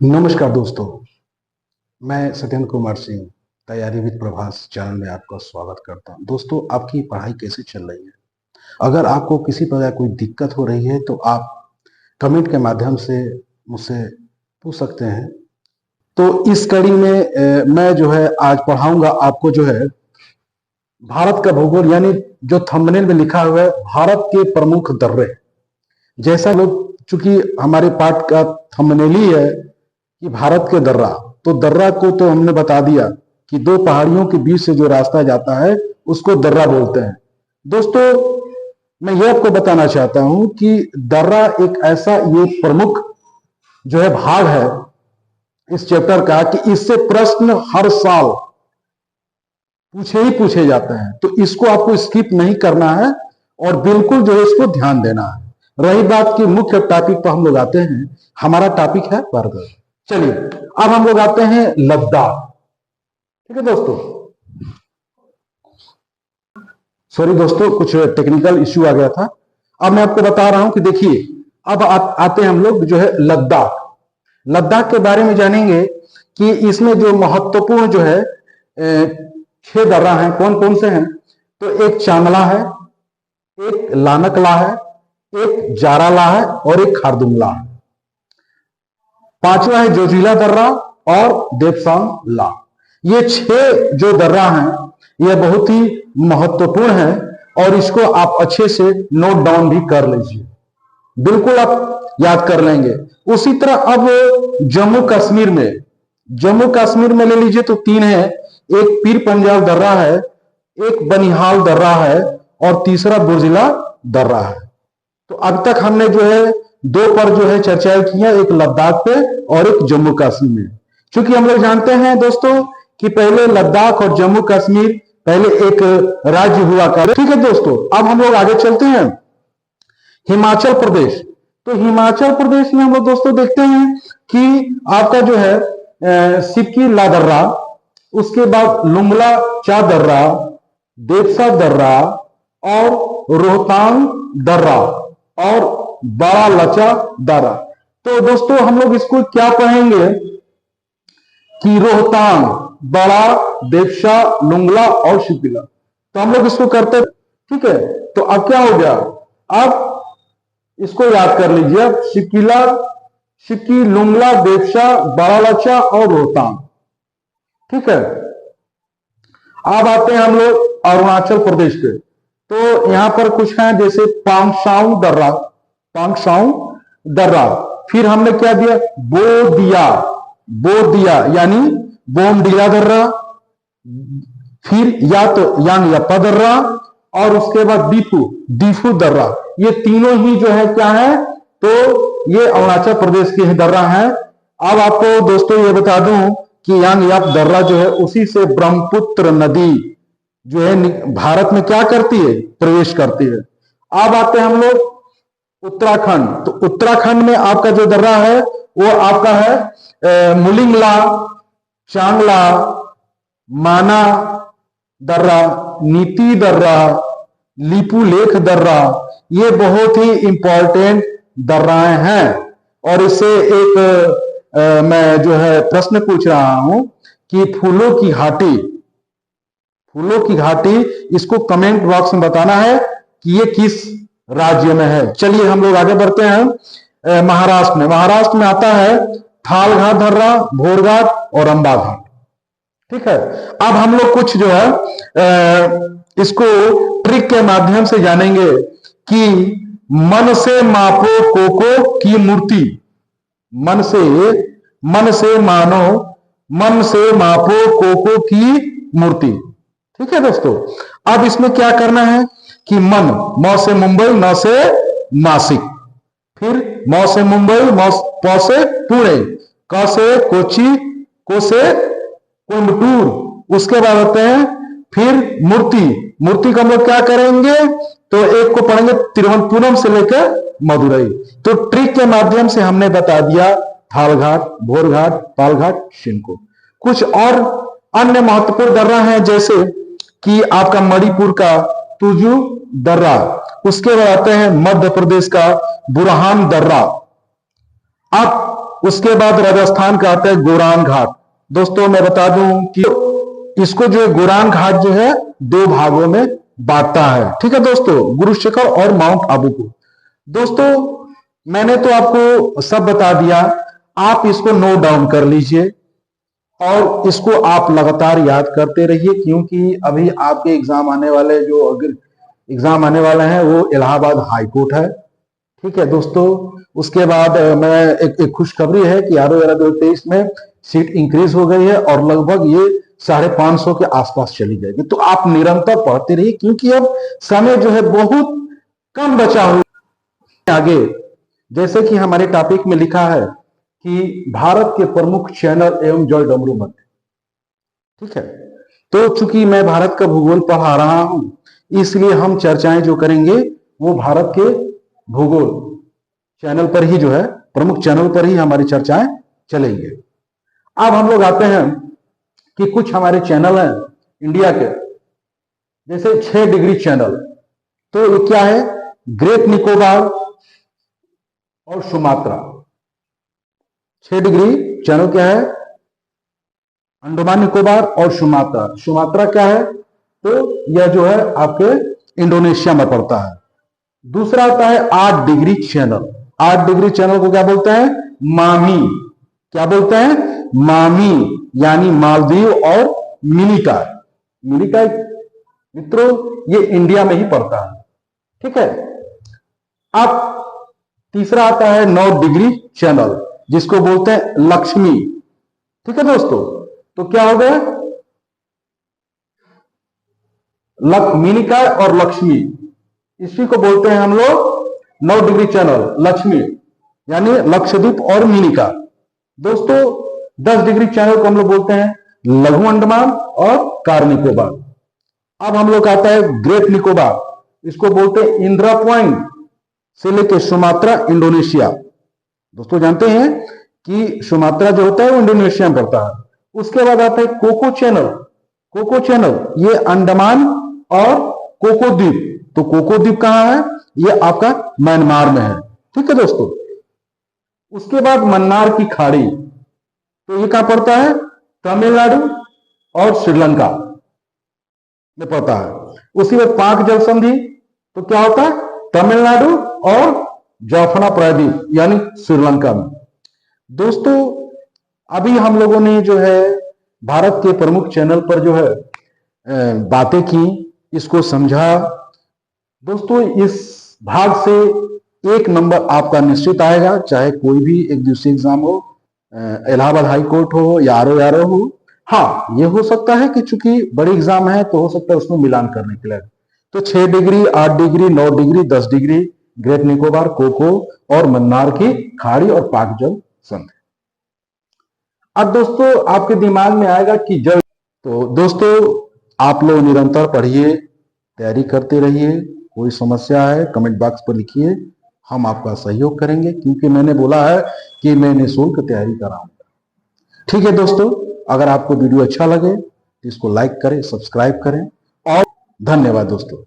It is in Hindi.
नमस्कार दोस्तों, मैं सत्येंद्र कुमार सिंह तैयारी विद प्रभास चैनल में आपका स्वागत करता हूं। दोस्तों, आपकी पढ़ाई कैसी चल रही है? अगर आपको किसी प्रकार कोई दिक्कत हो रही है तो आप कमेंट के माध्यम से मुझसे पूछ सकते हैं। तो इस कड़ी में मैं जो है आज पढ़ाऊंगा आपको जो है भारत का भूगोल, यानी जो थंबनेल में लिखा हुआ है भारत के प्रमुख दर्रे। जैसा लोग, चूंकि हमारे पाठ का थंबनेल ही है कि भारत के दर्रा, तो दर्रा को तो हमने बता दिया कि दो पहाड़ियों के बीच से जो रास्ता जाता है उसको दर्रा बोलते हैं। दोस्तों, मैं ये आपको बताना चाहता हूं कि दर्रा एक ऐसा ये प्रमुख जो है भाग है इस चैप्टर का कि इससे प्रश्न हर साल पूछे ही पूछे जाते हैं, तो इसको आपको स्किप नहीं करना है और बिल्कुल जो है इसको ध्यान देना है। रही बात की मुख्य टॉपिक पर हम लोग आते हैं, हमारा टॉपिक है बर्गर। चलिए अब हम लोग आते हैं लद्दाख। ठीक है दोस्तों, सॉरी दोस्तों, कुछ टेक्निकल इश्यू आ गया था। अब मैं आपको बता रहा हूं कि देखिए, अब आते हैं हम लोग जो है लद्दाख। लद्दाख के बारे में जानेंगे कि इसमें जो महत्वपूर्ण जो है 6 दर्रा हैं। कौन कौन से हैं? तो एक चांगला है, एक लानकला है, एक जाराला है और एक खारदुंगला है। पांचवा है जोजिला दर्रा और देवसांग ला। ये 6 जो दर्रा हैं ये बहुत ही महत्वपूर्ण है और इसको आप अच्छे से नोट डाउन भी कर लीजिए, बिल्कुल आप याद कर लेंगे। उसी तरह अब जम्मू कश्मीर में ले लीजिए तो 3 है। एक पीर पंजाल दर्रा है, एक बनिहाल दर्रा है और तीसरा बुर्जिला दर्रा है। तो अब तक हमने जो है 2 पर जो है चर्चाएं की है, एक लद्दाख पे और एक जम्मू कश्मीर में। क्योंकि हम लोग जानते हैं दोस्तों कि पहले लद्दाख और जम्मू कश्मीर पहले एक राज्य हुआ करते। ठीक है दोस्तों, अब हम लोग आगे चलते हैं हिमाचल प्रदेश। तो हिमाचल प्रदेश में हम लोग दोस्तों देखते हैं कि आपका जो है सिक्की ला दर्रा, उसके बाद लुंगला चा दर्रा, देवसा दर्रा और रोहतांग दर्रा और बड़ा लचा दर्रा। तो दोस्तों हम लोग इसको क्या पढ़ेंगे कि रोहतांग, बड़ा, देवसा, लुंगला और शिपिला। तो हम लोग इसको करते, ठीक है। तो अब क्या हो गया, अब इसको याद कर लीजिए, अब शिकिला, शिक्की, लुंगला, देवसा, बड़ा लचा और रोहतांग। ठीक है। अब आते हैं हम लोग अरुणाचल प्रदेश पे। तो यहां पर कुछ है जैसे पांगसांग दर्रा। फिर हमने क्या दिया, बोदिया यानी बोमडीला दर्रा। फिर या तो यांग यप्पा दर्रा और उसके बाद दीफू दर्रा। ये तीनों ही जो है क्या है, तो ये अरुणाचल प्रदेश के दर्रा हैं। अब आपको दोस्तों ये बता दूं कि यांग याप दर्रा जो है उसी से ब्रह्मपुत्र नदी जो है भारत में क्या करती है, प्रवेश करती है। अब आते हैं हम लोग उत्तराखंड। तो उत्तराखंड में आपका जो दर्रा है वो आपका है मुलिंगला, चांगला, माना दर्रा, नीति दर्रा, लिपुलेख दर्रा। ये बहुत ही इंपॉर्टेंट दर्राएं हैं और इससे एक मैं जो है प्रश्न पूछ रहा हूं कि फूलों की घाटी, इसको कमेंट बॉक्स में बताना है कि ये किस राज्य में है। चलिए हम लोग आगे बढ़ते हैं महाराष्ट्र में आता है थालघाट दर्रा, भोरघाट और अंबा घाट। ठीक है। अब हम लोग कुछ जो है इसको ट्रिक के माध्यम से जानेंगे कि मन से मापो कोको की मूर्ति, मन से मापो कोको की मूर्ति। ठीक है दोस्तों। अब इसमें क्या करना है कि म से मुंबई, न से नासिक, फिर म से मुंबई, प से पुणे, क से कोची, को से कोयम्बटूर। उसके बाद आते हैं फिर मूर्ति का हम लोग क्या करेंगे, तो एक को पढ़ेंगे तिरुवनंतपुरम से लेकर मदुरई। तो ट्रिक के माध्यम से हमने बता दिया थालघाट, भोरघाट, पालघाट, शिनको। कुछ और अन्य महत्वपूर्ण दर्रा हैं जैसे कि आपका मणिपुर का तुजू दर्रा, उसके बाद आते हैं मध्य प्रदेश का बुरहान दर्रा, अब उसके बाद राजस्थान का आता है गोरान घाट। दोस्तों मैं बता दूं कि इसको जो है गोरान घाट जो है दो भागों में बांटता है। ठीक है दोस्तों, गुरु शिखर और माउंट आबू को। दोस्तों मैंने तो आपको सब बता दिया, आप इसको नोट डाउन कर लीजिए और इसको आप लगातार याद करते रहिए, क्योंकि अभी आपके एग्जाम आने वाले जो अगर एग्जाम आने वाले हैं वो इलाहाबाद हाई कोर्ट है। ठीक है दोस्तों, उसके बाद मैं एक खुशखबरी है कि आरओ 2023 में सीट इंक्रीज हो गई है और लगभग ये 550 के आसपास चली जाएगी। तो आप निरंतर पढ़ते रहिए, क्योंकि अब समय जो है बहुत कम बचा हुआ आगे। जैसे कि हमारे टॉपिक में लिखा है कि भारत के प्रमुख चैनल एवं जल डमरू मध्य। ठीक है, तो चूंकि मैं भारत का भूगोल पढ़ा रहा हूं, इसलिए हम चर्चाएं जो करेंगे वो भारत के भूगोल चैनल पर ही जो है, प्रमुख चैनल पर ही हमारी चर्चाएं चलेंगे। अब हम लोग आते हैं कि कुछ हमारे चैनल हैं इंडिया के, जैसे 6 डिग्री चैनल। तो ये क्या है? ग्रेट निकोबार और सुमात्रा। 6 डिग्री चैनल क्या है? अंडमान निकोबार और सुमात्रा। सुमात्रा क्या है? तो यह जो है आपके इंडोनेशिया में पड़ता है। दूसरा आता है 8 डिग्री चैनल। 8 डिग्री चैनल को क्या बोलते हैं? मामी। क्या बोलते हैं? मामी, यानी मालदीव और मिनिकॉय। मिनिकॉय मित्रों ये इंडिया में ही पड़ता है। ठीक है, अब तीसरा आता है 9 डिग्री चैनल, जिसको बोलते हैं लक्ष्मी। ठीक है दोस्तों, तो क्या हो गया? मिनिकॉय और लक्ष्मी, इसी को बोलते हैं हम लोग 9 डिग्री चैनल लक्ष्मी, यानी लक्षद्वीप और मिनिकॉय। दोस्तों 10 डिग्री चैनल को हम लोग बोलते हैं लघु अंडमान और कार निकोबार। अब हम लोग आता है ग्रेट निकोबार, इसको बोलते हैं इंदिरा पॉइंट से लेकर सुमात्रा इंडोनेशिया। दोस्तों जानते हैं कि सुमात्रा जो होता है वो इंडोनेशिया में पड़ता है। उसके बाद आता है कोको चैनल। कोको चैनल ये अंडमान और कोको द्वीप। तो कोको द्वीप कहां है? ये आपका म्यांमार में है। ठीक है दोस्तों, उसके बाद मन्नार की खाड़ी, तो ये कहां पड़ता है? तमिलनाडु और श्रीलंका में पड़ता है। उसी में पाक जल संधि, तो क्या होता है? तमिलनाडु और जाफना प्रायद्वीप यानी श्रीलंका में। दोस्तों अभी हम लोगों ने जो है भारत के प्रमुख चैनल पर जो है बातें की, इसको समझा। दोस्तों इस भाग से 1 नंबर आपका निश्चित आएगा, चाहे कोई भी एक दिवसीय एग्जाम हो, इलाहाबाद हाई कोर्ट हो या आरओ हो। हाँ, ये हो सकता है कि चूंकि बड़ी एग्जाम है तो हो सकता है उसमें मिलान करने के लिए। तो 6 degree, 8 degree, 9 degree, 10 degree, great Nicobar, Coco और मन्नार की खाड़ी और पाक जल संधि। अब दोस्तों आपके दिमाग में आएगा कि जल, तो दोस्तों आप लोग निरंतर पढ़िए, तैयारी करते रहिए। कोई समस्या है कमेंट बॉक्स पर लिखिए, हम आपका सहयोग करेंगे, क्योंकि मैंने बोला है कि मैं निःशुल्क तैयारी कराऊंगा। ठीक है दोस्तों, अगर आपको वीडियो अच्छा लगे तो इसको लाइक करें, सब्सक्राइब करें और धन्यवाद दोस्तों।